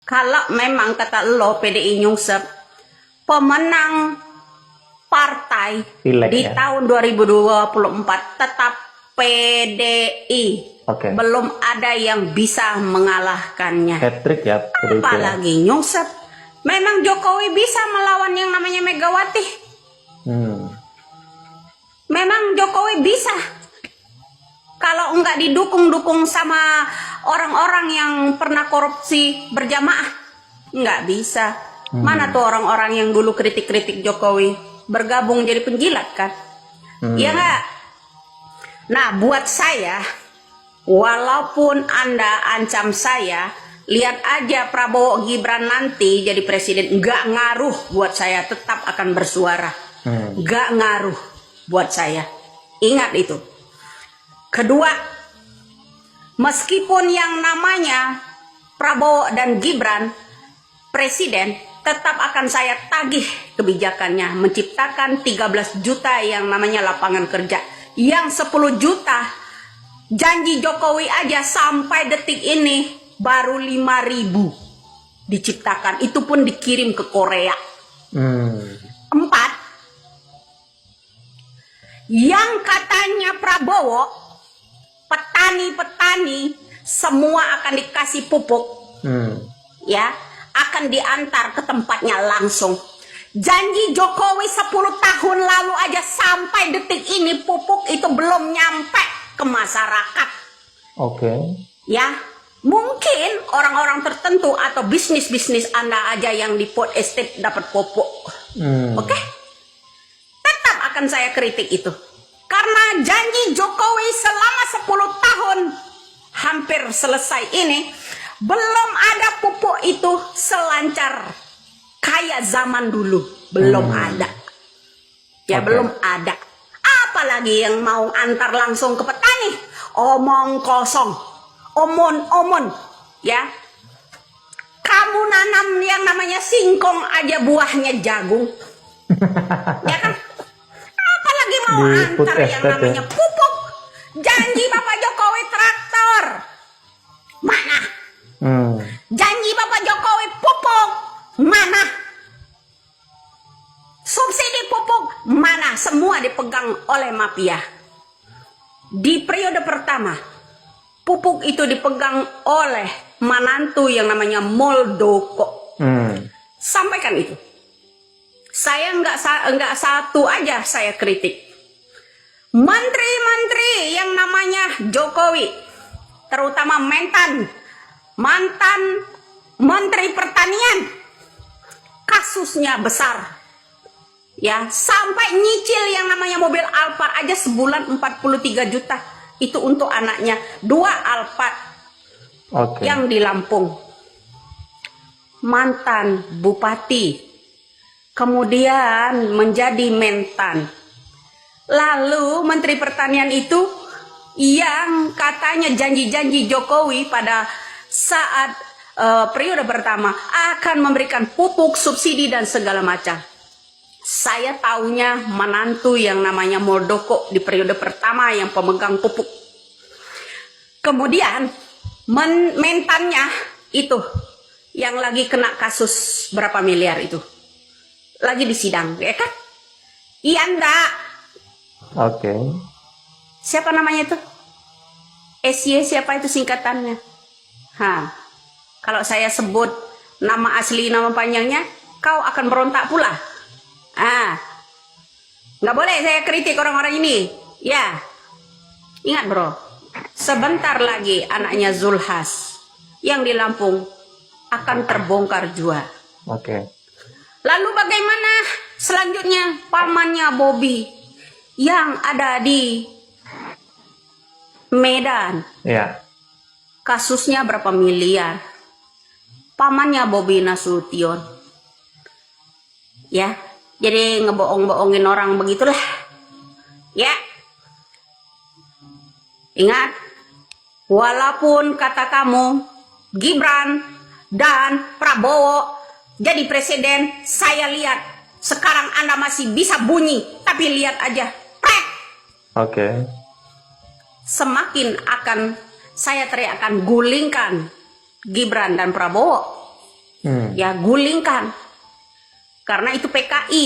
Kalau memang kata lo PDI nyungsep, pemenang partai Pileg, di ya? tahun 2024 tetap PDI. Oke. Belum ada yang bisa mengalahkannya. Hat-trick ya PDIP. Apalagi nyungsep. Memang Jokowi bisa melawan yang namanya Megawati. Memang Jokowi bisa. Kalau enggak didukung sama orang-orang yang pernah korupsi berjamaah, enggak bisa. Mana tuh orang-orang yang dulu kritik-kritik Jokowi bergabung jadi penjilat kan? Iya enggak? Nah, buat saya, walaupun Anda ancam saya, lihat aja Prabowo Gibran nanti jadi presiden, enggak ngaruh buat saya, tetap akan bersuara. Enggak ngaruh buat saya. Ingat itu. Kedua, meskipun yang namanya Prabowo dan Gibran presiden, tetap akan saya tagih kebijakannya menciptakan 13 juta yang namanya lapangan kerja. Yang 10 juta janji Jokowi aja sampai detik ini baru 5.000 diciptakan. Itu pun dikirim ke Korea. 4, yang katanya Prabowo petani-petani semua akan dikasih pupuk, ya, akan diantar ke tempatnya langsung. Janji Jokowi 10 tahun lalu aja sampai detik ini pupuk itu belum nyampe ke masyarakat. Oke. Ya, mungkin orang-orang tertentu atau bisnis-bisnis Anda aja yang di Port Estate dapat pupuk. Oke? Tetap akan saya kritik itu. Karena janji Jokowi selama 10 tahun hampir selesai ini, belum ada pupuk itu selancar kayak zaman dulu. Belum ada. Ya, belum ada. Apalagi yang mau antar langsung ke petani. Omong kosong. Omon. Ya. Kamu nanam yang namanya singkong aja buahnya jagung. Ya kan? Apalagi mau antar yang namanya pupuk. Janji Bapak Jokowi traktor. Mana? Janji Bapak Jokowi pupuk. Mana? Subsidi pupuk. Mana? Semua dipegang oleh mafia. Di periode pertama, pupuk itu dipegang oleh manantu yang namanya Muldoko. Sampaikan itu. Saya enggak satu aja saya kritik. Menteri-menteri yang namanya Jokowi, terutama mantan Menteri Pertanian, kasusnya besar. Ya, sampai nyicil yang namanya mobil Alphard aja sebulan 43 juta. Itu untuk anaknya. 2 Alphard. Yang di Lampung. Mantan bupati. Kemudian menjadi mentan. Lalu Menteri Pertanian itu yang katanya janji-janji Jokowi pada saat periode pertama akan memberikan pupuk, subsidi dan segala macam. Saya taunya menantu yang namanya Muldoko di periode pertama yang pemegang pupuk. Kemudian mentannya itu yang lagi kena kasus berapa miliar itu. Lagi disidang, ya kan? Iya enggak? Oke. Siapa namanya itu? SY siapa itu singkatannya? Kalau saya sebut nama asli, nama panjangnya, kau akan berontak pula. Nggak boleh saya kritik orang-orang ini. Ya, ingat bro, sebentar lagi anaknya Zulhas yang di Lampung akan terbongkar jua. Oke. Lalu bagaimana selanjutnya pamannya Bobby yang ada di Medan? Ya. Kasusnya berapa miliar? Pamannya Bobi Nasution. Ya, jadi ngebohong-bohongin orang begitulah. Ya. Ingat, walaupun kata kamu Gibran dan Prabowo jadi presiden, saya lihat sekarang Anda masih bisa bunyi, tapi lihat aja, prek. Oke. Semakin akan saya teriakkan gulingkan Gibran dan Prabowo. Ya gulingkan. Karena itu PKI.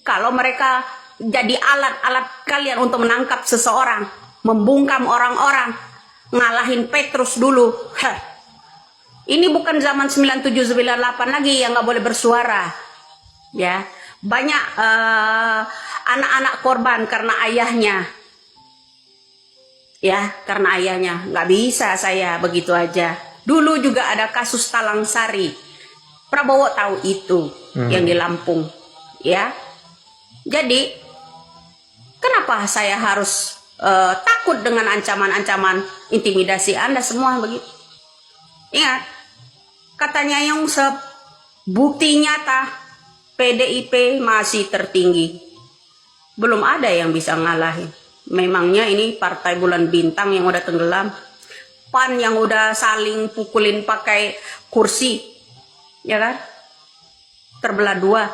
Kalau mereka jadi alat-alat kalian untuk menangkap seseorang, membungkam orang-orang, ngalahin Petrus dulu. Ini bukan zaman 9798 lagi yang nggak boleh bersuara. Ya, banyak anak-anak korban karena ayahnya. Ya, karena ayahnya. Nggak bisa saya begitu aja. Dulu juga ada kasus Talang Sari. Prabowo tahu itu yang di Lampung. Ya, jadi kenapa saya harus takut dengan ancaman-ancaman intimidasi Anda semua begitu? Ingat, katanya yang bukti nyata PDIP masih tertinggi. Belum ada yang bisa ngalahin. Memangnya ini partai bulan bintang yang udah tenggelam, PAN yang udah saling pukulin pakai kursi, ya kan? Terbelah dua.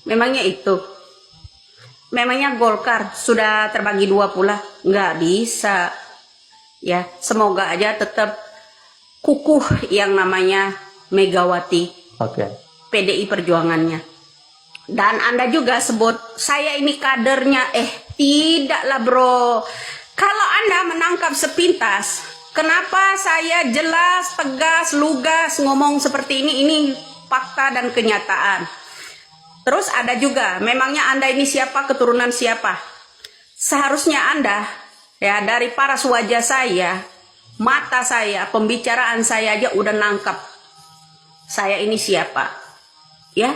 Memangnya itu. Memangnya Golkar sudah terbagi dua pula? Nggak bisa. Ya, semoga aja tetap kukuh yang namanya Megawati. PDI perjuangannya. Dan Anda juga sebut saya ini kadernya. Tidaklah bro. Kalau Anda menangkap sepintas, kenapa saya jelas, tegas, lugas ngomong seperti ini? Ini fakta dan kenyataan. Terus ada juga, memangnya Anda ini siapa, keturunan siapa? Seharusnya Anda, ya dari paras wajah saya, mata saya, pembicaraan saya aja udah nangkap. Saya ini siapa? Ya.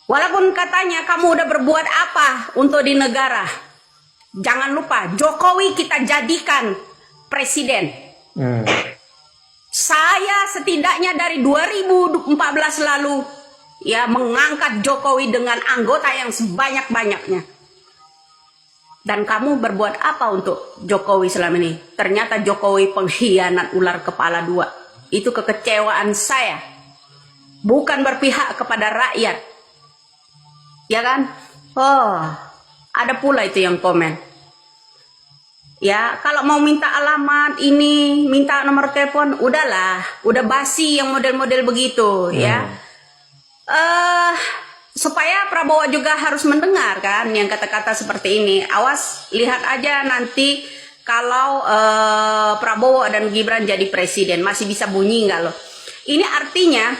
Walaupun katanya kamu udah berbuat apa untuk di negara. Jangan lupa, Jokowi kita jadikan presiden. Saya setidaknya dari 2014 lalu ya mengangkat Jokowi dengan anggota yang sebanyak-banyaknya. Dan kamu berbuat apa untuk Jokowi selama ini? Ternyata Jokowi pengkhianat ular kepala dua. Itu kekecewaan saya. Bukan berpihak kepada rakyat. Ya kan? Oh, ada pula itu yang komen. Ya, kalau mau minta alamat ini, minta nomor telepon, udahlah, udah basi yang model-model begitu, ya. Supaya Prabowo juga harus mendengar kan yang kata-kata seperti ini. Awas, lihat aja nanti kalau Prabowo dan Gibran jadi presiden, masih bisa bunyi nggak loh? Ini artinya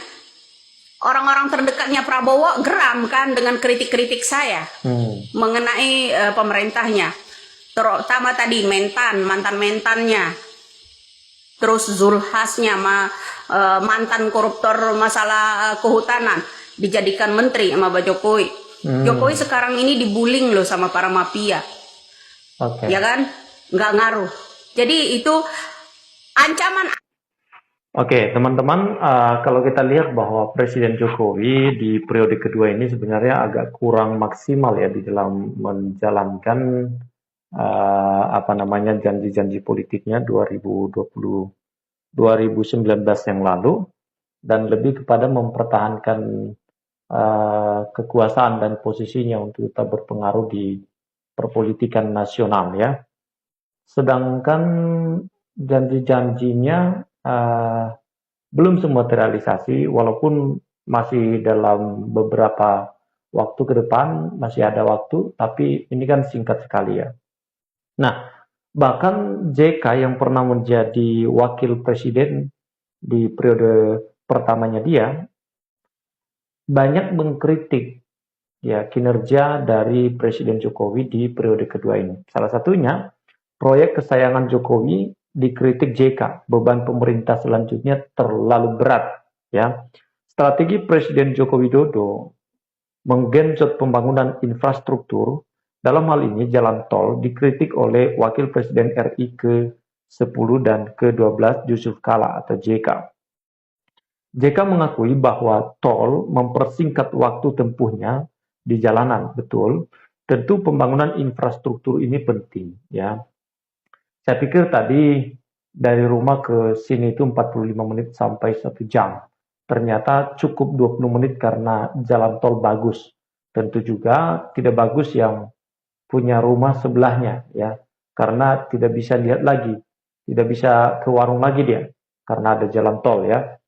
orang-orang terdekatnya Prabowo geram kan dengan kritik-kritik saya mengenai pemerintahnya, terutama tadi mantan-mentannya, terus Zulhasnya, mantan koruptor masalah kehutanan dijadikan menteri sama Pak Jokowi. Jokowi sekarang ini dibuling loh sama para mafia, ya kan? Nggak ngaruh. Jadi itu ancaman. Oke, teman-teman, kalau kita lihat bahwa Presiden Jokowi di periode kedua ini sebenarnya agak kurang maksimal ya di dalam menjalankan janji-janji politiknya 2019 yang lalu, dan lebih kepada mempertahankan kekuasaan dan posisinya untuk tetap berpengaruh di perpolitikan nasional ya. Sedangkan janji-janjinya belum semua terrealisasi, walaupun masih dalam beberapa waktu ke depan, masih ada waktu, tapi ini kan singkat sekali ya. Nah, bahkan JK yang pernah menjadi wakil presiden di periode pertamanya dia, banyak mengkritik ya kinerja dari Presiden Jokowi di periode kedua ini. Salah satunya, proyek kesayangan Jokowi dikritik JK, beban pemerintah selanjutnya terlalu berat ya. Strategi Presiden Joko Widodo menggenjot pembangunan infrastruktur, dalam hal ini jalan tol, dikritik oleh Wakil Presiden RI ke-10 dan ke-12 Yusuf Kala atau JK. JK mengakui bahwa tol mempersingkat waktu tempuhnya di jalanan, betul. Tentu pembangunan infrastruktur ini penting ya. Saya pikir tadi dari rumah ke sini itu 45 menit sampai 1 jam. Ternyata cukup 20 menit karena jalan tol bagus. Tentu juga tidak bagus yang punya rumah sebelahnya ya. Karena tidak bisa lihat lagi, tidak bisa ke warung lagi dia karena ada jalan tol ya.